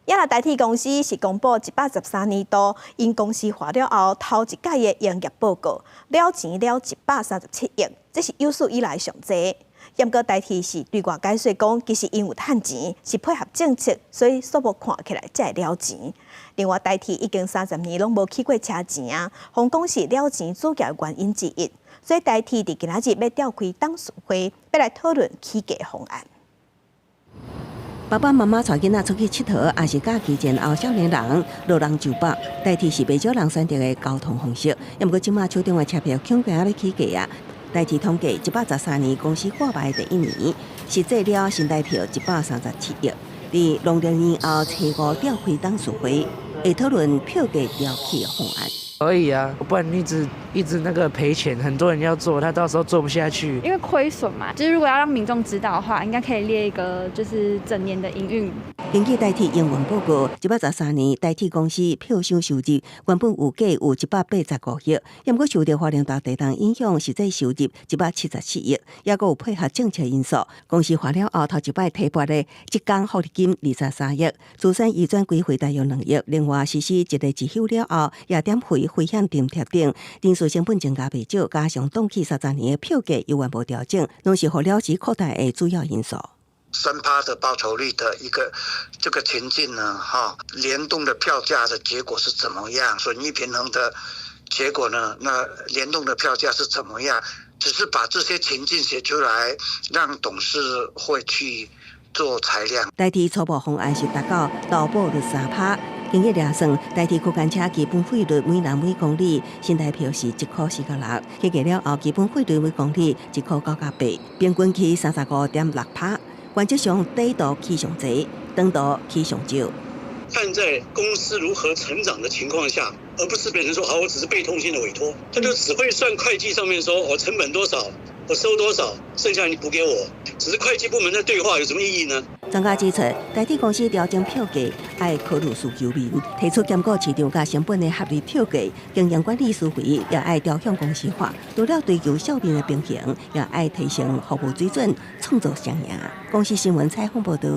亚拉代替公司是公布113年度因公司化了后头一届的营业报告，了钱了137亿，这是有史以来上济。严格代替是对外解说讲，其实因有趁钱，是配合政策，所以数目看起来才会了钱。另外，代替已经30年拢无起过车钱啊，红公是了钱主要原因之一。所以代替伫今仔日要召开董事会，要来讨论起价方案。爸爸妈妈带囡仔出去佚佗，也是假期前后少年人落人就饱，代替是袂少人选择的交通方式。要毋过，即马手中的车票抢价要起价啊！代替统计113年公司挂牌第一年，实际了新台票137亿。伫农历年后初5召开董事会，会讨论票价调起的方案。可以啊，不然一直那个赔钱，很多人要做，他到时候做不下去。因为亏损嘛，就是如果要让民众知道的话，应该可以列一个就是整年的营运。根据代替营运报告，113年代替公司票箱收入原本有价有185亿，要毋过受到花莲大地震影响，实际收入177亿，也佫有配合政策因素，公司化了后头一摆提拨的职工福利金23亿，资产移转规费大约2亿，另外实施一个自休了后，夜点费危险津贴等，人事成本增加袂少，加上当期30年的票价犹原无调整，拢是互了时扩大的主要因素。3%的报酬率的一个这个情境呢，联动的票价的结果是怎么样？损益平衡的结果呢？那联动的票价是怎么样？只是把这些情境写出来，让董事会去做裁量。代替初步方案是达到劳保率3%。经济量算，代替区间车基本费率每人每公里新台票是1.46块，起价了后基本费率每公里1.98，平均起35.6%。原则上低度起上济，长度起上少。看在公司如何成长的情况下，而不是变成说好，我只是被动性的委托，他就只会算会计上面说我成本多少，我收多少，剩下你补给我，只是会计部门在对话有什么意义呢？专家指出，代替公司调整票价，要考虑需求面，提出兼顾市场甲成本的合理票价，经营管理思维也要调向公司化，除了追求效率的平衡，也要提升服务水准，创造双赢。公司新闻采访报道。